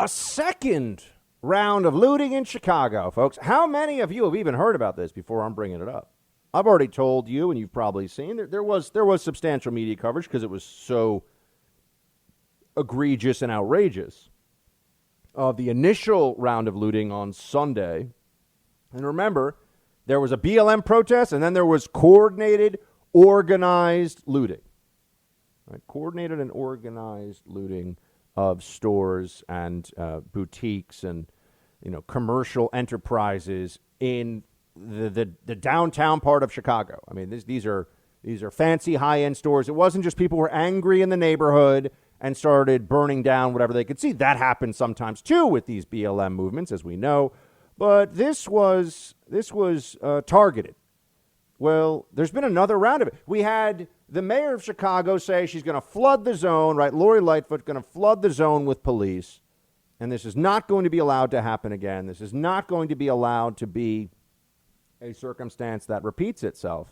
A second round of looting in Chicago, folks. How many of you have even heard about this before I'm bringing it up? I've already told you, and you've probably seen, there was substantial media coverage because it was so egregious and outrageous of the initial round of looting on Sunday. And remember, there was a BLM protest, and then there was coordinated, organized looting. Right? Coordinated and organized looting of stores and boutiques and commercial enterprises in the downtown part of Chicago. I mean, these are fancy high-end stores. It wasn't just people were angry in the neighborhood and started burning down whatever they could see. That happens sometimes too with these BLM movements, as we know. But this was targeted. Well, there's been another round of it. We had the mayor of Chicago say she's going to flood the zone, right? Lori Lightfoot going to flood the zone with police. And this is not going to be allowed to happen again. This is not going to be allowed to be a circumstance that repeats itself.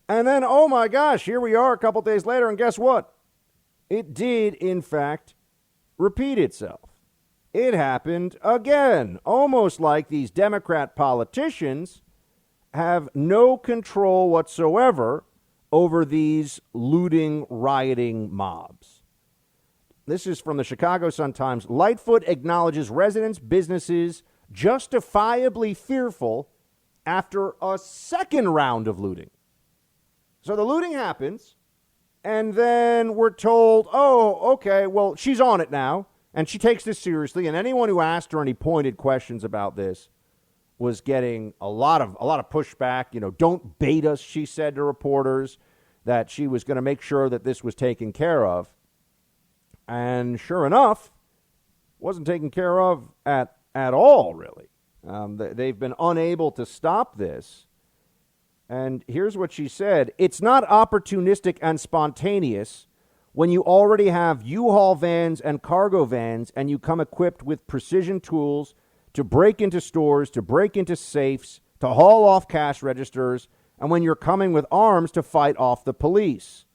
And then, oh my gosh, here we are a couple days later, and guess what? It did, in fact, repeat itself. It happened again, almost like these Democrat politicians have no control whatsoever over these looting, rioting mobs. This is from the Chicago Sun-Times. Lightfoot acknowledges residents, businesses justifiably fearful after a second round of looting. So the looting happens, and then we're told, oh, okay, well, she's on it now, and she takes this seriously, and anyone who asked her any pointed questions about this was getting a lot of pushback. Don't bait us, she said to reporters, that she was going to make sure that this was taken care of. And sure enough, wasn't taken care of at all, really. They've been unable to stop this. And here's what she said. It's not opportunistic and spontaneous when you already have U-Haul vans and cargo vans and you come equipped with precision tools to break into stores, to break into safes, to haul off cash registers, and when you're coming with arms to fight off the police.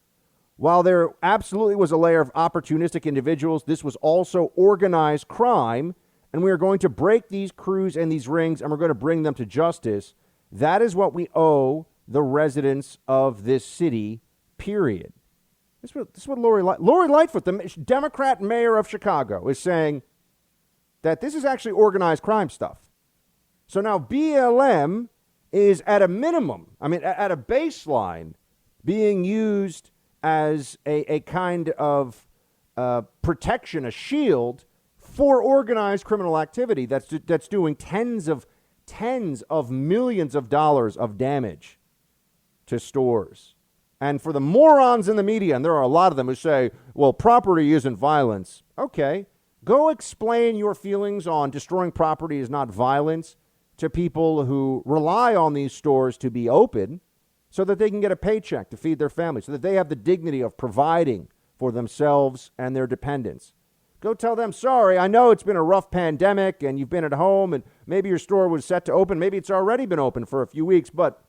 While there absolutely was a layer of opportunistic individuals, this was also organized crime, and we are going to break these crews and these rings, and we're going to bring them to justice. That is what we owe the residents of this city, period. This is what Lori Lightfoot, the Democrat mayor of Chicago, is saying, that this is actually organized crime stuff. So now BLM is at a minimum, at a baseline, being used as a kind of protection, a shield for organized criminal activity that's doing tens of millions of dollars of damage to stores. And for the morons in the media, and there are a lot of them who say, well, property isn't violence. Okay, go explain your feelings on destroying property is not violence to people who rely on these stores to be open so that they can get a paycheck to feed their family, so that they have the dignity of providing for themselves and their dependents. Go tell them, sorry, I know it's been a rough pandemic and you've been at home and maybe your store was set to open. Maybe it's already been open for a few weeks, but,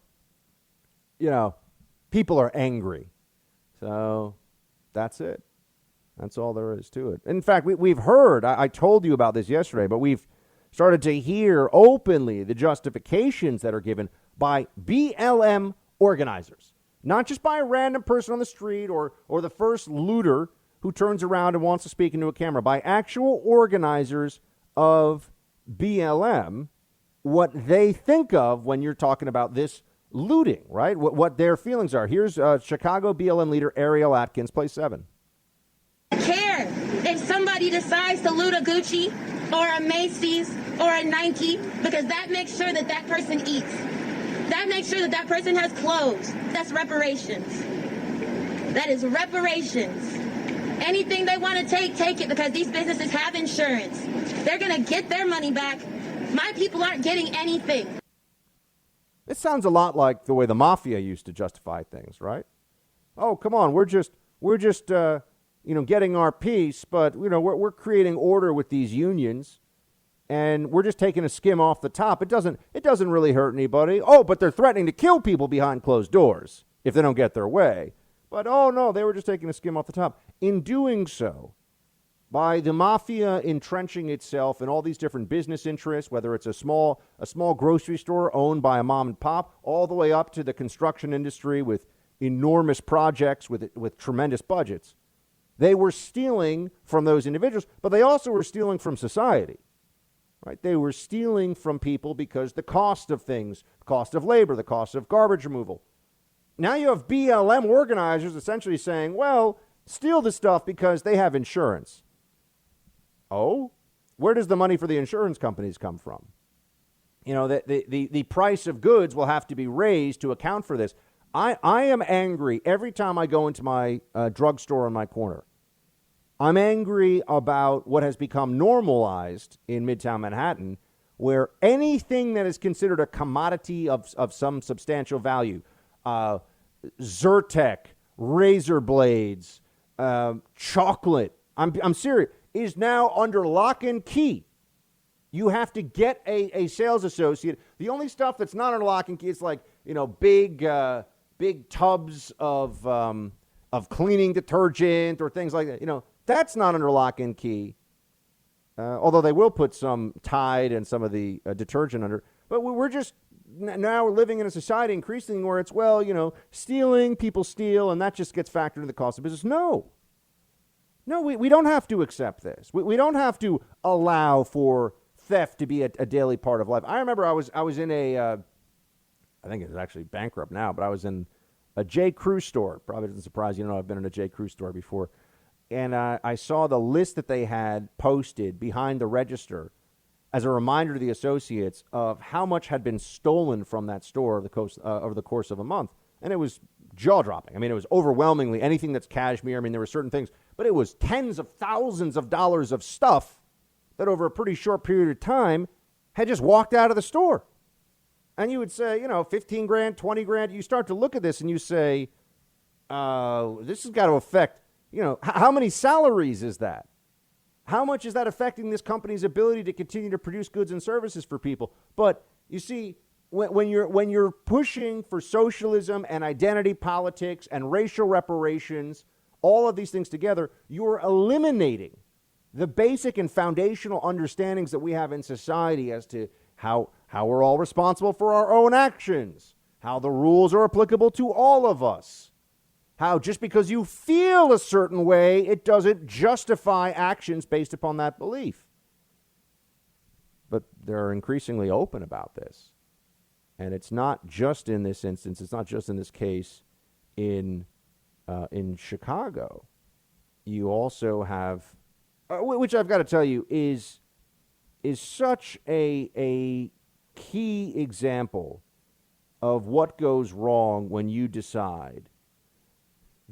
people are angry. So that's it. That's all there is to it. In fact, we've heard, I told you about this yesterday, but we've started to hear openly the justifications that are given by BLM organizers. Not just by a random person on the street or the first looter who turns around and wants to speak into a camera, by actual organizers of BLM, what they think of when you're talking about this looting, right? What their feelings are. Here's Chicago BLM leader Ariel Atkins, play 7. Care if somebody decides to loot a Gucci or a Macy's or a Nike, because that makes sure that person eats. That makes sure that person has clothes. That's reparations. That is reparations. Anything they want to take it, because these businesses have insurance. They're going to get their money back. My people aren't getting anything. It sounds a lot like the way the mafia used to justify things, right? Oh, come on, we're just getting our piece, but we're creating order with these unions, and we're just taking a skim off the top. It doesn't really hurt anybody. Oh, but they're threatening to kill people behind closed doors if they don't get their way. But oh no, they were just taking a skim off the top. In doing so, by the mafia entrenching itself in all these different business interests, whether it's a small grocery store owned by a mom and pop, all the way up to the construction industry with enormous projects with tremendous budgets. They were stealing from those individuals, but they also were stealing from society. Right? They were stealing from people because the cost of things, the cost of labor, the cost of garbage removal. Now you have BLM organizers essentially saying, well, steal the stuff because they have insurance. Oh, where does the money for the insurance companies come from? You know, the price of goods will have to be raised to account for this. I am angry every time I go into my drugstore on my corner. I'm angry about what has become normalized in Midtown Manhattan, where anything that is considered a commodity of some substantial value, Zyrtec, razor blades, chocolate, I'm serious, is now under lock and key. You have to get a sales associate. The only stuff that's not under lock and key is like, you know, big tubs of cleaning detergent or things like that. You know, that's not under lock and key. Although they will put some Tide and some of the detergent under. But we're just now living in a society increasingly where it's, well, you know, stealing, people steal, and that just gets factored into the cost of business. No, we don't have to accept this. We don't have to allow for theft to be a daily part of life. I remember I was in I think it's actually bankrupt now, but I was in a J. Crew store. Probably doesn't surprise you. I've been in a J. Crew store before. And I saw the list that they had posted behind the register as a reminder to the associates of how much had been stolen from that store over the course of a month. And it was jaw-dropping. I mean, it was overwhelmingly anything that's cashmere. I mean, there were certain things. But it was tens of thousands of dollars of stuff that over a pretty short period of time had just walked out of the store. And you would say, you know, 15 grand, 20 grand. You start to look at this and you say, this has got to affect, you know, how many salaries is that? How much is that affecting this company's ability to continue to produce goods and services for people? But you see, when you're pushing for socialism and identity politics and racial reparations, all of these things together, you're eliminating the basic and foundational understandings that we have in society as to how we're all responsible for our own actions, how the rules are applicable to all of us, how just because you feel a certain way, it doesn't justify actions based upon that belief. But they're increasingly open about this. And it's not just in this instance, it's not just in this case in Chicago. You also have, which I've got to tell you is such a key example of what goes wrong when you decide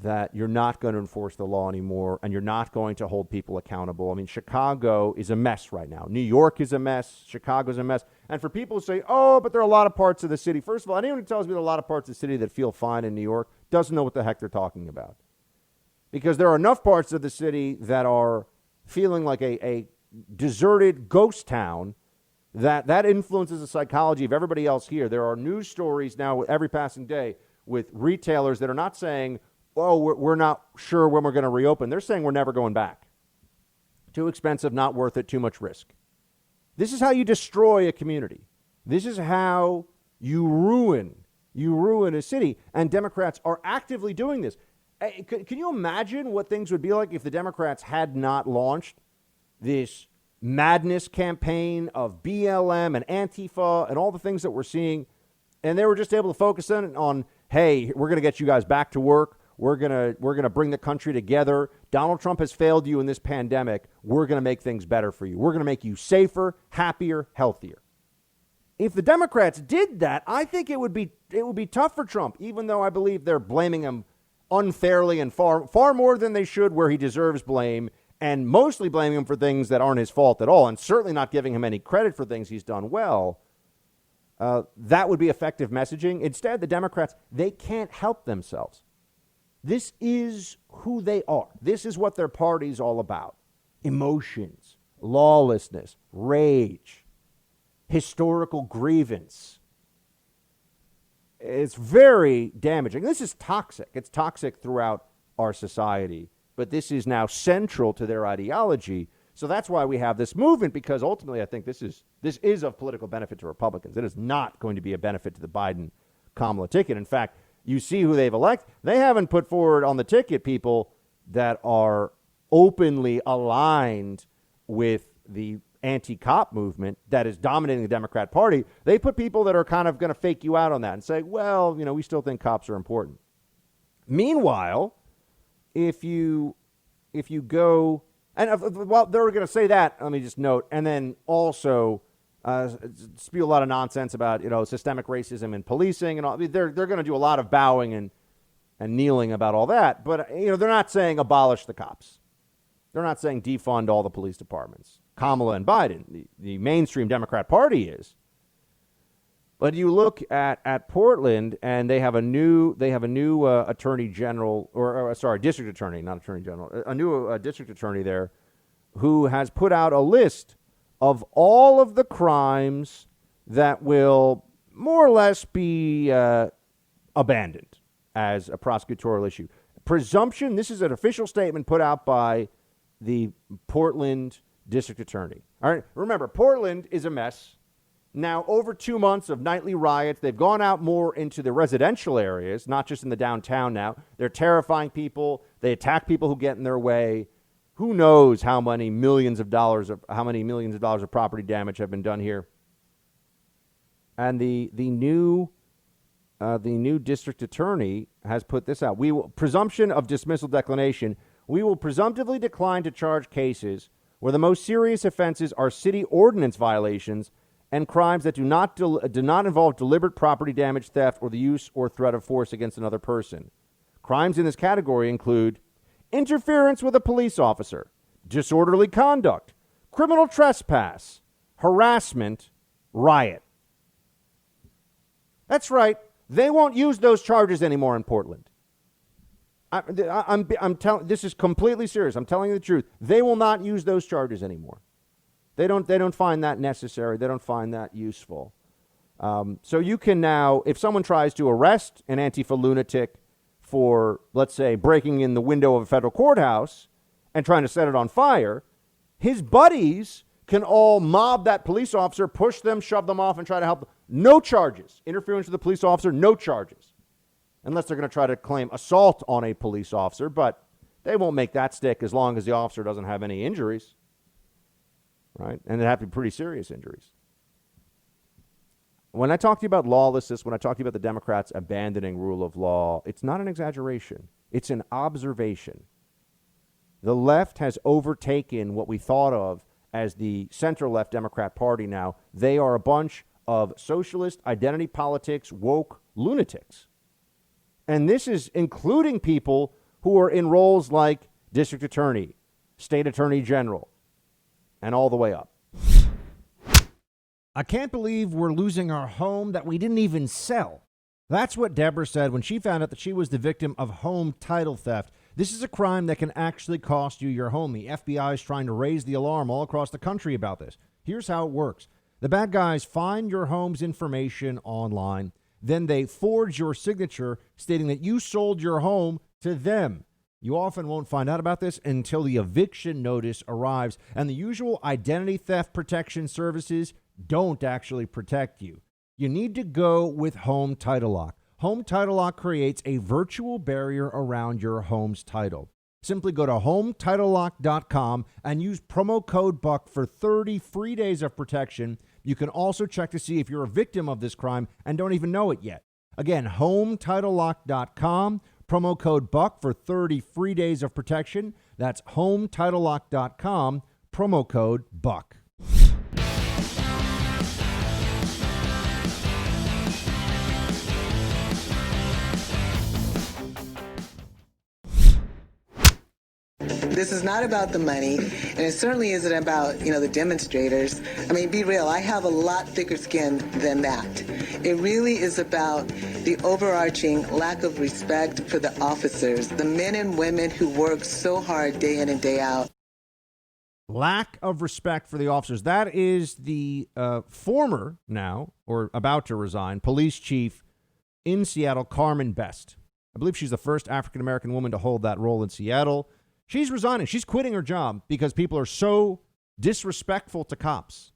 that you're not going to enforce the law anymore and you're not going to hold people accountable. I mean, Chicago is a mess right now. New York is a mess. Chicago's a mess. And for people who say, oh, but there are a lot of parts of the city. First of all, anyone who tells me there are a lot of parts of the city that feel fine in New York doesn't know what the heck they're talking about. Because there are enough parts of the city that are feeling like a deserted ghost town that influences the psychology of everybody else here. There are news stories now every passing day with retailers that are not saying, oh, we're not sure when we're going to reopen. They're saying we're never going back. Too expensive, not worth it, too much risk. This is how you destroy a community. This is how you ruin a city. And Democrats are actively doing this. Can you imagine what things would be like if the Democrats had not launched this madness campaign of BLM and Antifa and all the things that we're seeing, and they were just able to focus on, hey, we're going to get you guys back to work. We're gonna bring the country together. Donald Trump has failed you in this pandemic. We're going to make things better for you. We're going to make you safer, happier, healthier. If the Democrats did that, I think it would be tough for Trump, even though I believe they're blaming him unfairly and far more than they should, where he deserves blame, and mostly blaming him for things that aren't his fault at all, and certainly not giving him any credit for things he's done well. That would be effective messaging. Instead, the Democrats, they can't help themselves. This is who they are. This is what their party's all about. Emotions, lawlessness, rage, historical grievance. It's very damaging. This is toxic. It's toxic throughout our society. but this is now central to their ideology. So that's why we have this movement, because ultimately I think this is of political benefit to Republicans. It is not going to be a benefit to the Biden-Kamala ticket. In fact, you see who they've elected. They haven't put forward on the ticket people that are openly aligned with the anti-cop movement that is dominating the Democrat Party. They put people that are kind of going to fake you out on that and say, well, we still think cops are important. Meanwhile, if you go, and well, they're going to say that, let me just note, and then also spew a lot of nonsense about, systemic racism and policing and all. They're going to do a lot of bowing and kneeling about all that. But, they're not saying abolish the cops. They're not saying defund all the police departments. Kamala and Biden, the mainstream Democrat Party is. But you look at Portland, and they have a new attorney general, district attorney, not attorney general, a new district attorney there, who has put out a list of all of the crimes that will more or less be abandoned as a prosecutorial issue. Presumption, this is an official statement put out by the Portland district attorney. All right, remember, Portland is a mess. Now, over 2 months of nightly riots, they've gone out more into the residential areas, not just in the downtown now. They're terrifying people. They attack people who get in their way. Who knows how many millions of dollars of property damage have been done here. And the new district attorney has put this out. Presumption of dismissal declination. We will presumptively decline to charge cases where the most serious offenses are city ordinance violations and crimes that do not involve deliberate property damage, theft, or the use or threat of force against another person. Crimes in this category include interference with a police officer, disorderly conduct, criminal trespass, harassment, riot. That's right. They won't use those charges anymore in Portland. I'm telling. This is completely serious. I'm telling you the truth. They will not use those charges anymore. They don't find that necessary. They don't find that useful. So you can now, if someone tries to arrest an Antifa lunatic for, let's say, breaking in the window of a federal courthouse and trying to set it on fire, his buddies can all mob that police officer, push them, shove them off, and try to help them. No charges. Interference with the police officer, no charges. Unless they're going to try to claim assault on a police officer, but they won't make that stick as long as the officer doesn't have any injuries, right? And it have to be pretty serious injuries. When I talk to you about lawlessness, when I talk to you about the Democrats abandoning rule of law, it's not an exaggeration. It's an observation. The left has overtaken what we thought of as the center-left Democrat Party now. They are a bunch of socialist, identity politics, woke lunatics. And this is including people who are in roles like district attorney, state attorney general, and all the way up. I can't believe we're losing our home that we didn't even sell. That's what Deborah said when she found out that she was the victim of home title theft. This is a crime that can actually cost you your home. The FBI is trying to raise the alarm all across the country about this. Here's how it works. The bad guys find your home's information online. Then they forge your signature stating that you sold your home to them. You often won't find out about this until the eviction notice arrives, and the usual identity theft protection services don't actually protect you. You need to go with Home Title Lock. Home Title Lock creates a virtual barrier around your home's title. Simply go to HomeTitleLock.com and use promo code BUCK for 30 free days of protection. You can also check to see if you're a victim of this crime and don't even know it yet. Again, HomeTitleLock.com, promo code BUCK for 30 free days of protection. That's HomeTitleLock.com, promo code BUCK. This is not about the money, and it certainly isn't about, the demonstrators. I mean, be real, I have a lot thicker skin than that. It really is about the overarching lack of respect for the officers, the men and women who work so hard day in and day out. Lack of respect for the officers. That is the former now, or about to resign, police chief in Seattle, Carmen Best. I believe she's the first African-American woman to hold that role in Seattle. She's resigning. She's quitting her job because people are so disrespectful to cops.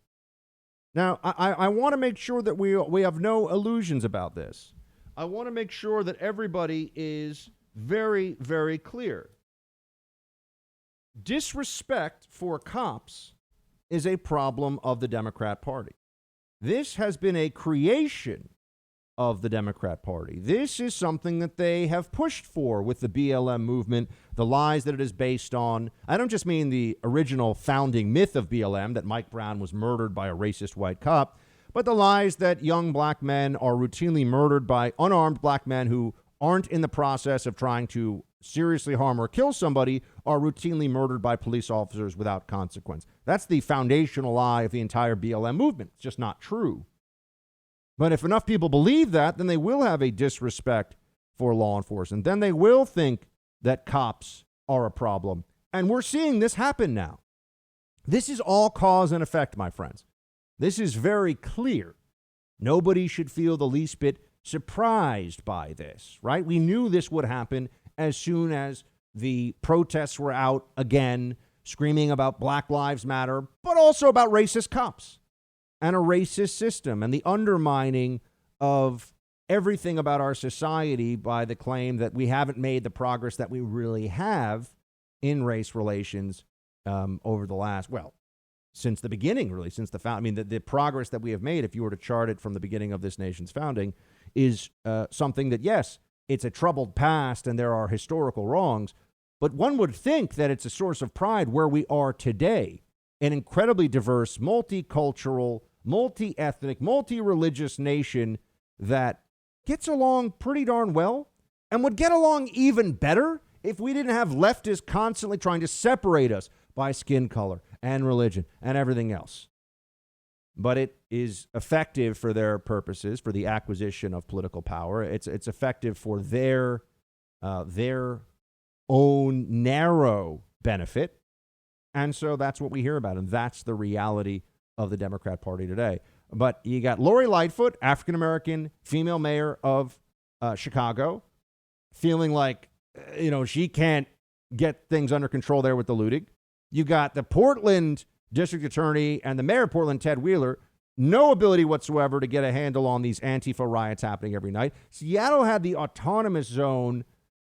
Now, I want to make sure that we have no illusions about this. I want to make sure that everybody is very, very clear. Disrespect for cops is a problem of the Democrat Party. This has been a creation of the Democrat Party. This is something that they have pushed for with the BLM movement, the lies that it is based on. I don't just mean the original founding myth of BLM, that Mike Brown was murdered by a racist white cop, but the lies that young black men are routinely murdered by unarmed black men who aren't in the process of trying to seriously harm or kill somebody, are routinely murdered by police officers without consequence. That's the foundational lie of the entire BLM movement. It's just not true. But if enough people believe that, then they will have a disrespect for law enforcement. Then they will think that cops are a problem. And we're seeing this happen now. This is all cause and effect, my friends. This is very clear. Nobody should feel the least bit surprised by this, right? We knew this would happen as soon as the protests were out again, screaming about Black Lives Matter, but also about racist cops and a racist system and the undermining of everything about our society by the claim that we haven't made the progress that we really have in race relations over the last, since the beginning, really, since the found. I mean, the progress that we have made, if you were to chart it from the beginning of this nation's founding, is something that, yes, it's a troubled past and there are historical wrongs, but one would think that it's a source of pride where we are today, an incredibly diverse, multicultural, multi-ethnic, multi-religious nation that gets along pretty darn well and would get along even better if we didn't have leftists constantly trying to separate us by skin color and religion and everything else. But it is effective for their purposes, for the acquisition of political power. It's effective for their own narrow benefit. And so that's what we hear about, and that's the reality of the Democrat Party today. But you got Lori Lightfoot, African-American female mayor of Chicago, feeling like, she can't get things under control there with the looting. You got the Portland district attorney and the mayor of Portland, Ted Wheeler, no ability whatsoever to get a handle on these Antifa riots happening every night. Seattle had the autonomous zone,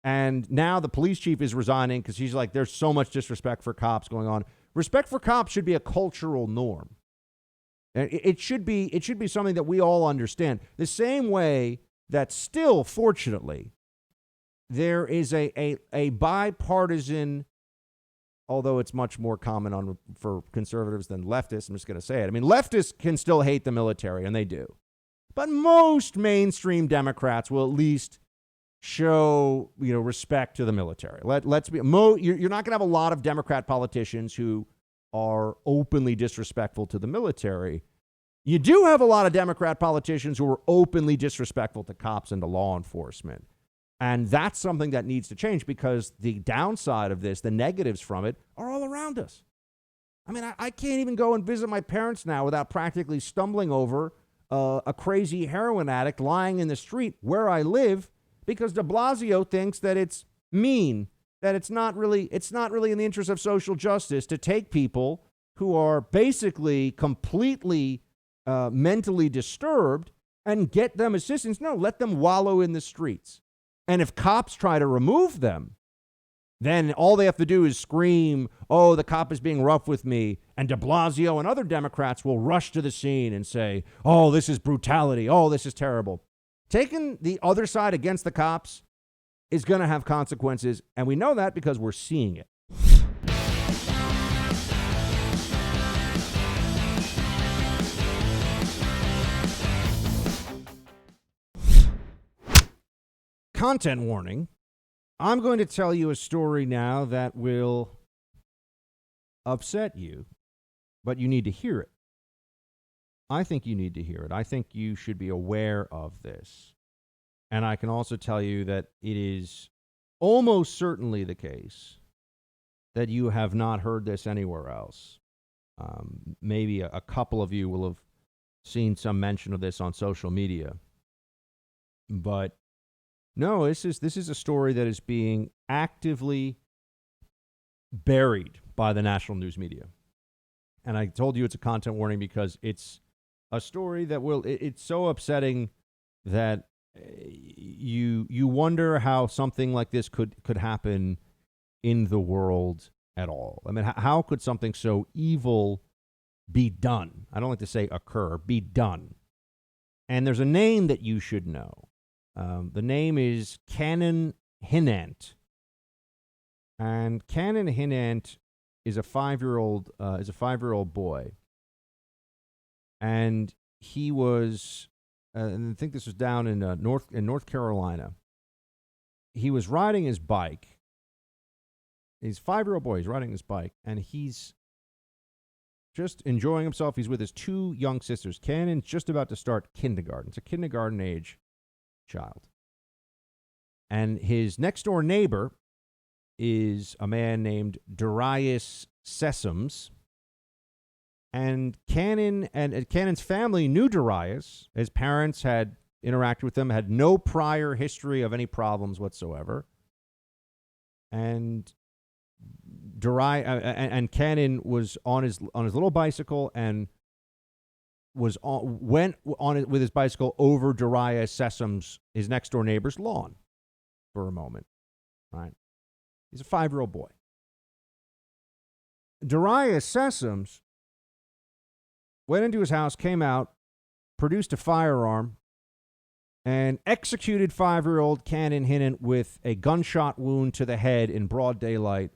and now the police chief is resigning because she's like, there's so much disrespect for cops going on. Respect for cops should be a cultural norm. It should be something that we all understand. The same way that still, fortunately, there is a bipartisan, although it's much more common for conservatives than leftists. I'm just going to say it. I mean, leftists can still hate the military, and they do. But most mainstream Democrats will at least show, respect to the military. Let's be. You're not going to have a lot of Democrat politicians who are openly disrespectful to the military. You do have a lot of Democrat politicians who are openly disrespectful to cops and to law enforcement. And that's something that needs to change, because the downside of this, the negatives from it, are all around us. I mean, I can't even go and visit my parents now without practically stumbling over a crazy heroin addict lying in the street where I live, because de Blasio thinks that it's mean, that it's not really in the interest of social justice to take people who are basically completely mentally disturbed and get them assistance. No, let them wallow in the streets. And if cops try to remove them, then all they have to do is scream, oh, the cop is being rough with me. And de Blasio and other Democrats will rush to the scene and say, oh, this is brutality. Oh, this is terrible. Taking the other side against the cops is going to have consequences. And we know that because we're seeing it. Content warning. I'm going to tell you a story now that will upset you, but you need to hear it. I think you need to hear it. I think you should be aware of this. And I can also tell you that it is almost certainly the case that you have not heard this anywhere else. Maybe a couple of you will have seen some mention of this on social media. But no, this is a story that is being actively buried by the national news media. And I told you it's a content warning because it's a story that it's so upsetting that you wonder how something like this could happen in the world at all. I mean, how could something so evil be done? I don't like to say occur, be done. And there's a name that you should know. The name is Canon Hinant. And Canon Hinant is a 5-year-old boy. And he was, and I think this was down in North Carolina. He was riding his bike. He's a 5-year-old boy. He's riding his bike, and he's just enjoying himself. He's with his 2 young sisters. Cannon's just about to start kindergarten. It's a kindergarten age child. And his next door neighbor is a man named Darius Sessoms. And Cannon's family knew Darius. His parents had interacted with him, had no prior history of any problems whatsoever. And Cannon was on his little bicycle and went on it with his bicycle over Darius Sessoms, his next door neighbor's lawn, for a moment. Right? He's a 5-year-old boy. Darius Sessoms went into his house, came out, produced a firearm, and executed 5-year-old Canon Hinant with a gunshot wound to the head in broad daylight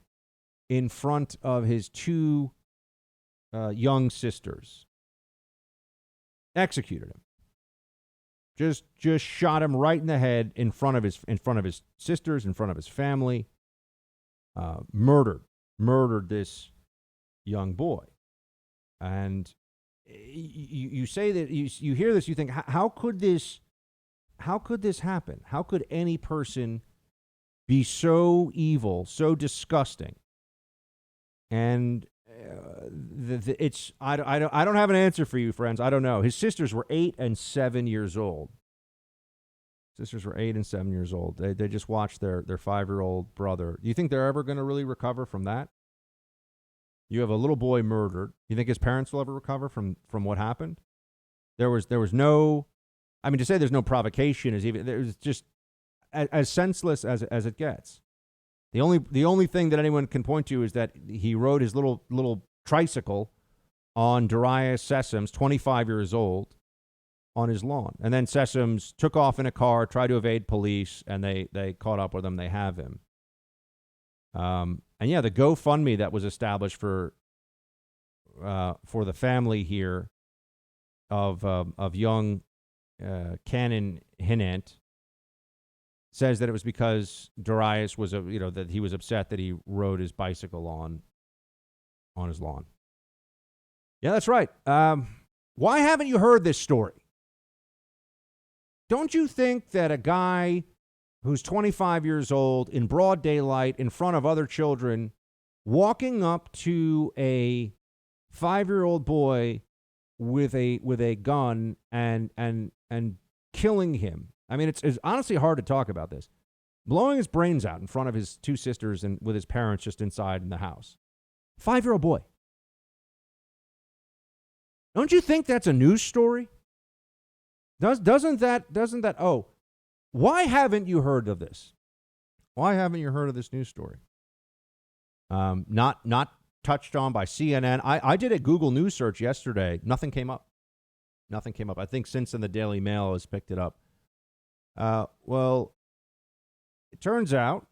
in front of his 2 young sisters. Executed him. Just shot him right in the head in front of his sisters, in front of his family. Murdered this young boy. And you say that you hear this, you think, how could this happen? How could any person be so evil, so disgusting? And I don't have an answer for you, friends. I don't know. His sisters were 8 and 7 years old. Sisters were 8 and 7 years old. They just watched their 5-year-old brother. Do you think they're ever going to really recover from that? You have a little boy murdered. You think his parents will ever recover from what happened? There was no, I mean, to say there's no provocation is even, there's just as senseless as it gets. The only thing that anyone can point to is that he rode his little tricycle on Darius Sessoms, 25 years old, on his lawn. And then Sessoms took off in a car, tried to evade police, and they caught up with him. They have him. And yeah, the GoFundMe that was established for the family here of young Canon Hinant says that it was because Darius was that he was upset that he rode his bicycle on his lawn. Yeah, that's right. Why haven't you heard this story? Don't you think that a guy who's 25 years old in broad daylight in front of other children, walking up to a 5-year-old boy with a gun and killing him? I mean, it's honestly hard to talk about this. Blowing his brains out in front of his 2 sisters and with his parents just inside in the house. 5-year-old boy. Don't you think that's a news story? Doesn't that? Oh, why haven't you heard of this? Why haven't you heard of this news story? Not touched on by CNN. I did a Google News search yesterday. Nothing came up. I think since then the Daily Mail has picked it up. Well, it turns out,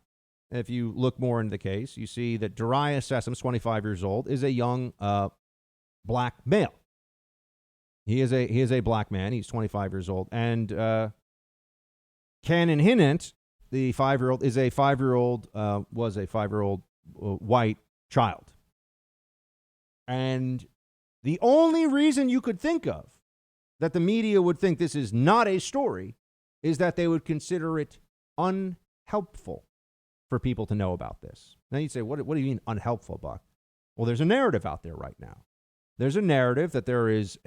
if you look more into the case, you see that Darius Sessoms, 25 years old, is a young black male. He is a black man. He's 25 years old. And Canon Hinant, the 5-year-old, was a 5-year-old white child. And the only reason you could think of that the media would think this is not a story is that they would consider it unhelpful for people to know about this. Now you'd say, what do you mean unhelpful, Buck? Well, there's a narrative out there right now. There's a narrative that there is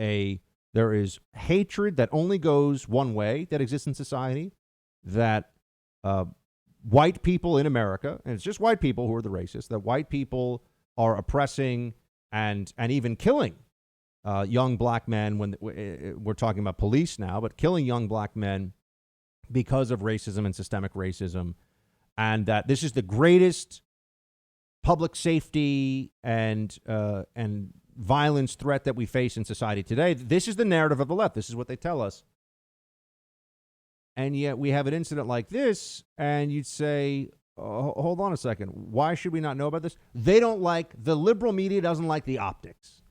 hatred that only goes one way that exists in society, that white people in America, and it's just white people who are the racists, that white people are oppressing and even killing young black men when we're talking about police now, but killing young black men because of racism and systemic racism, and that this is the greatest public safety and violence threat that we face in society today. This is the narrative of the left. This is what they tell us. And yet we have an incident like this, and you'd say, oh, hold on a second. Why should we not know about this? They don't like, the liberal media doesn't like the optics.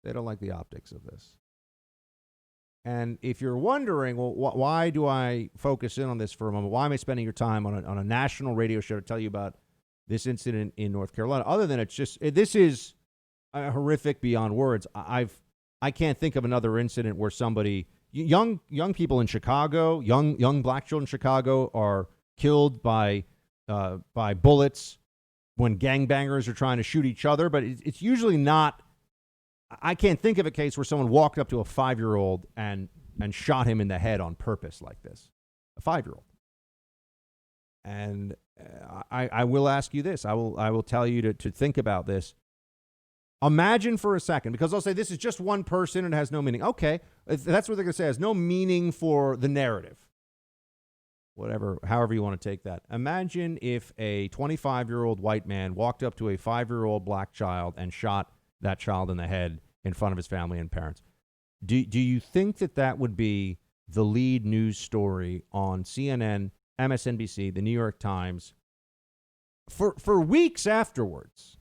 They don't like the optics of this. And if you're wondering, well, why do I focus in on this for a moment? Why am I spending your time on a national radio show to tell you about this incident in North Carolina? Other than this is horrific beyond words. I can't think of another incident where somebody, young people in Chicago, young black children in Chicago are killed by bullets when gangbangers are trying to shoot each other. But it's usually not. I can't think of a case where someone walked up to a 5-year-old and shot him in the head on purpose like this. A 5-year-old. And I will ask you this. I will tell you to think about this. Imagine for a second, because they'll say this is just one person and it has no meaning. Okay, that's what they're going to say. It has no meaning for the narrative. However you want to take that. Imagine if a 25-year-old white man walked up to a 5-year-old black child and shot that child in the head in front of his family and parents. Do you think that would be the lead news story on CNN, MSNBC, the New York Times for weeks afterwards?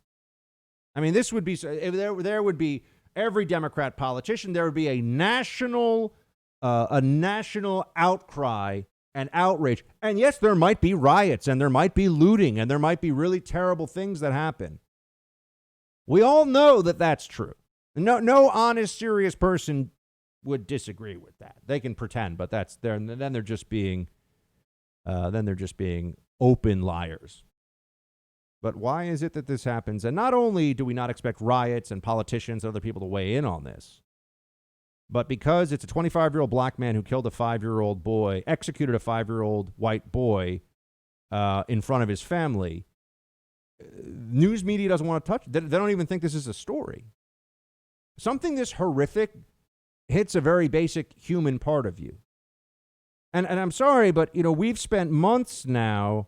I mean, this would be, there would be every Democrat politician, there would be a national outcry and outrage. And yes, there might be riots and there might be looting and there might be really terrible things that happen. We all know that that's true. No honest, serious person would disagree with that. They can pretend, but then they're just being open liars. But why is it that this happens? And not only do we not expect riots and politicians and other people to weigh in on this, but because it's a 25-year-old black man who killed a 5-year-old boy, executed a 5-year-old white boy in front of his family, news media doesn't want to touch it. They don't even think this is a story. Something this horrific hits a very basic human part of you. And I'm sorry, but we've spent months now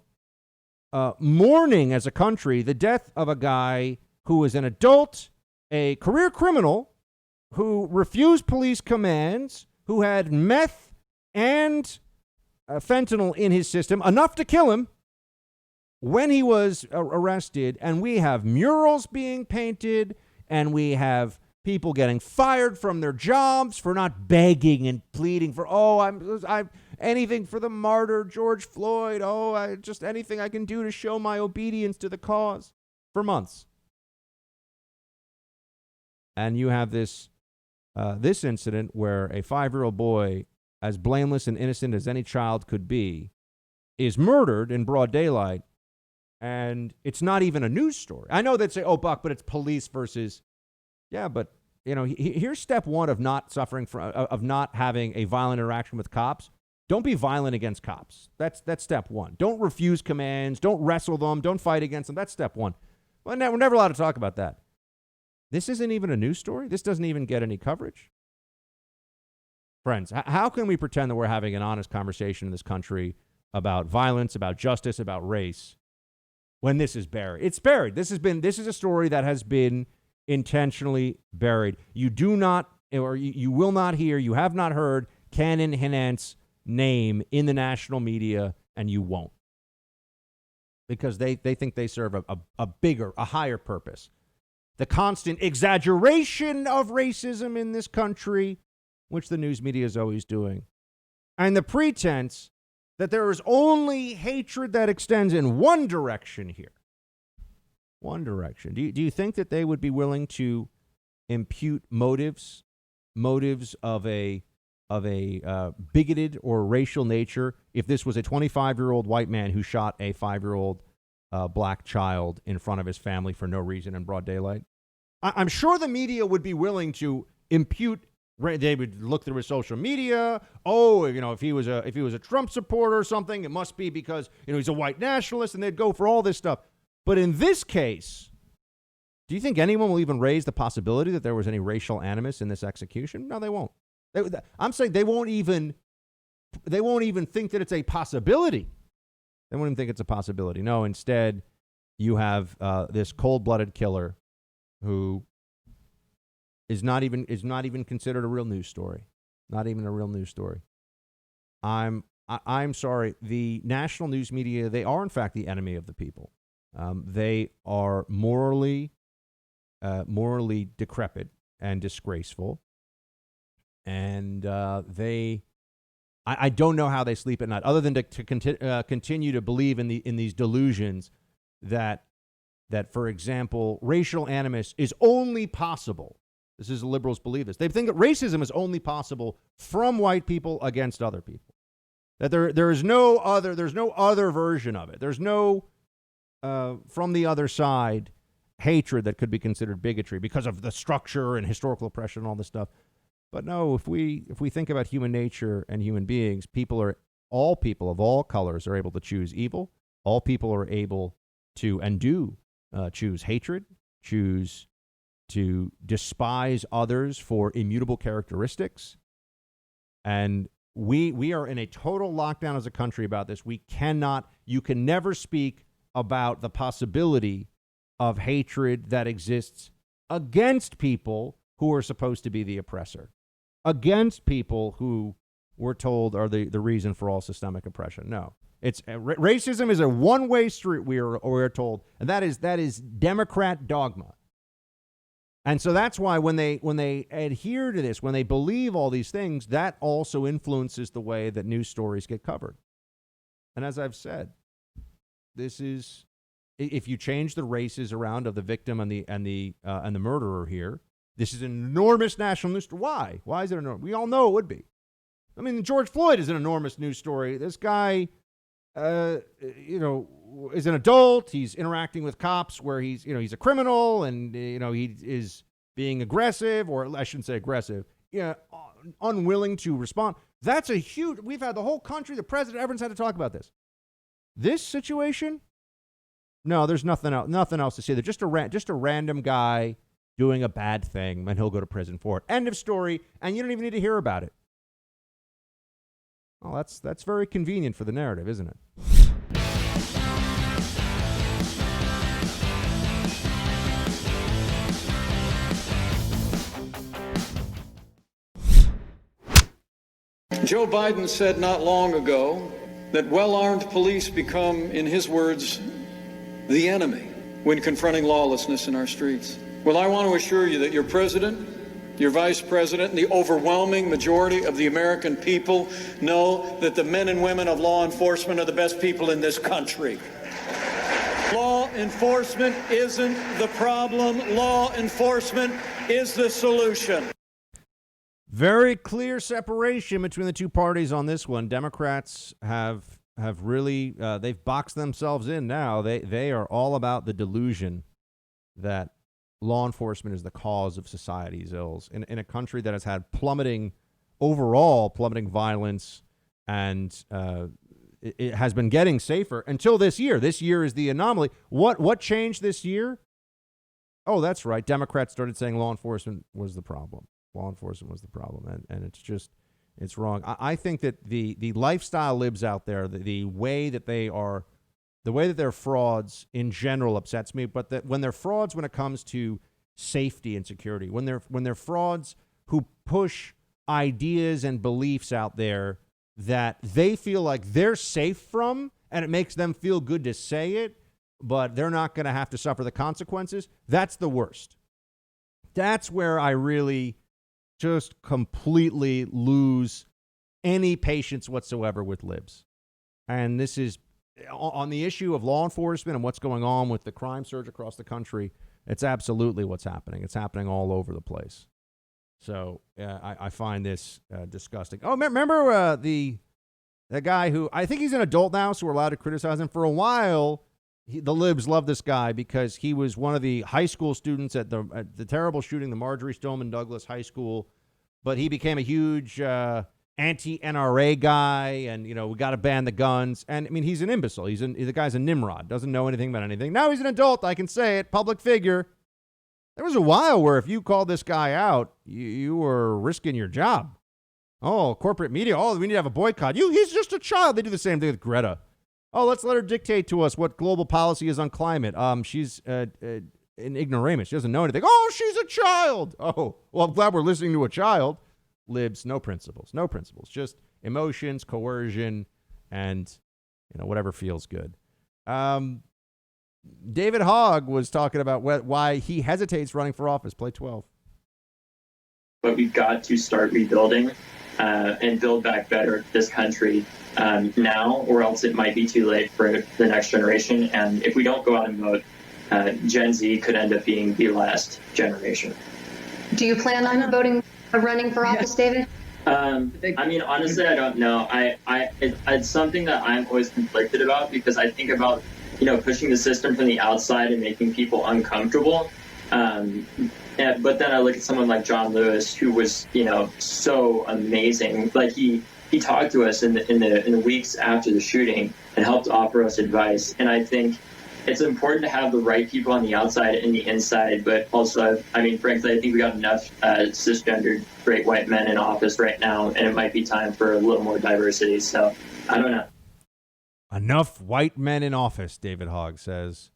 mourning as a country the death of a guy who was an adult, a career criminal, who refused police commands, who had meth and fentanyl in his system, enough to kill him when he was arrested. And we have murals being painted, and we have people getting fired from their jobs for not begging and pleading for, I'm anything for the martyr George Floyd. Just anything I can do to show my obedience to the cause, for months. And you have this incident where a 5-year-old boy, as blameless and innocent as any child could be, is murdered in broad daylight. And it's not even a news story. I know they'd say, Buck, but it's police versus. Yeah, but here's step one of not suffering from, of not having a violent interaction with cops. Don't be violent against cops. That's step one. Don't refuse commands. Don't wrestle them. Don't fight against them. That's step one. Well, we're never allowed to talk about that. This isn't even a news story. This doesn't even get any coverage. Friends, how can we pretend that we're having an honest conversation in this country about violence, about justice, about race, when this is buried? It's buried. This is a story that has been intentionally buried. You do not, or you will not hear, you have not heard Canon Hinant's name in the national media, and you won't. Because they think they serve a bigger, a higher purpose. The constant exaggeration of racism in this country, which the news media is always doing. And the pretense that there is only hatred that extends in one direction here. One direction. Do you think that they would be willing to impute motives of a bigoted or racial nature if this was a 25-year-old white man who shot a 5-year-old black child in front of his family for no reason in broad daylight? I'm sure the media would be willing to impute They would look through his social media. Oh, if he was a Trump supporter or something, it must be because he's a white nationalist, and they'd go for all this stuff. But in this case, do you think anyone will even raise the possibility that there was any racial animus in this execution? No, they won't. I'm saying they won't even think that it's a possibility. They won't even think it's a possibility. No, instead, you have this cold-blooded killer who is not even considered a real news story. Not even a real news story. I'm sorry. The national news media, they are in fact the enemy of the people. They are morally decrepit and disgraceful, and I don't know how they sleep at night, other than to continue to believe in these delusions that for example, racial animus is only possible. This is liberals believe this. They think that racism is only possible from white people against other people. That there's no other version of it. There's no from the other side hatred that could be considered bigotry because of the structure and historical oppression and all this stuff. But no, if we think about human nature and human beings, all people of all colors are able to choose evil. All people are able to and do choose hatred, choose to despise others for immutable characteristics. And we are in a total lockdown as a country about this. You can never speak about the possibility of hatred that exists against people who are supposed to be the oppressor, against people who we're told are the reason for all systemic oppression. No, it's racism is a one-way street. We're told, and that is Democrat dogma. And so that's why when they adhere to this, when they believe all these things, that also influences the way that news stories get covered. And as I've said, this is, if you change the races around of the victim and the murderer here, this is an enormous national news story. Why? Why is it enormous? We all know it would be. I mean, George Floyd is an enormous news story. This guy, is an adult. He's interacting with cops where he's a criminal, and he is being aggressive, or I shouldn't say aggressive, unwilling to respond. That's a huge. We've had the whole country, the president, everyone's had to talk about this. This situation, no, there's nothing else to say. They're just a random guy doing a bad thing, and he'll go to prison for it. End of story. And you don't even need to hear about it. Well, that's very convenient for the narrative, isn't it? Joe Biden said not long ago that well-armed police become, in his words, the enemy when confronting lawlessness in our streets. Well, I want to assure you that your president, your vice president, and the overwhelming majority of the American people know that the men and women of law enforcement are the best people in this country. Law enforcement isn't the problem. Law enforcement is the solution. Very clear separation between the two parties on this one. Democrats have really they've boxed themselves in now. They are all about the delusion that law enforcement is the cause of society's ills in a country that has had plummeting violence, and it has been getting safer until this year. This year is the anomaly. What changed this year? Oh, that's right. Democrats started saying law enforcement was the problem. Law enforcement was the problem, and it's wrong. I think that the lifestyle libs out there, the way that they're frauds in general upsets me, but that when they're frauds when it comes to safety and security, when they're frauds who push ideas and beliefs out there that they feel like they're safe from, and it makes them feel good to say it, but they're not going to have to suffer the consequences, that's the worst. That's where I really just completely lose any patience whatsoever with libs. And this is on the issue of law enforcement and what's going on with the crime surge across the country. It's absolutely what's happening. It's happening all over the place. So I find this disgusting. Oh, remember the guy who, I think he's an adult now, so we're allowed to criticize him. For a while, the libs loved this guy because he was one of the high school students at the terrible shooting, the Marjorie Stoneman Douglas High School but he became a huge anti-NRA guy, and, we got to ban the guns. And, I mean, he's an imbecile. The guy's a Nimrod, doesn't know anything about anything. Now he's an adult, I can say it, public figure. There was a while where if you called this guy out, you were risking your job. Oh, corporate media. Oh, we need to have a boycott. He's just a child. They do the same thing with Greta. Oh, let's let her dictate to us what global policy is on climate. She's an ignoramus. She doesn't know anything. Oh, she's a child. Oh, well, I'm glad we're listening to a child. Libs, no principles. Just emotions, coercion, and whatever feels good. David Hogg was talking about why he hesitates running for office. Play 12. But we've got to start rebuilding and build back better this country now, or else it might be too late for the next generation. And if we don't go out and vote, Gen Z could end up being the last generation. Do you plan on running for office, David? I mean, honestly, I don't know. It's something that I'm always conflicted about, because I think about, pushing the system from the outside and making people uncomfortable. But then I look at someone like John Lewis, who was, so amazing. Like he talked to us in the weeks after the shooting and helped offer us advice. And I think it's important to have the right people on the outside and the inside, but also, I mean, frankly, I think we got enough cisgendered straight white men in office right now, and it might be time for a little more diversity. So I don't know. Enough white men in office, David Hogg says.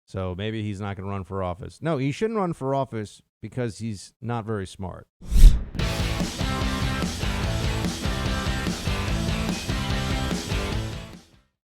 So maybe he's not going to run for office. No, he shouldn't run for office because he's not very smart.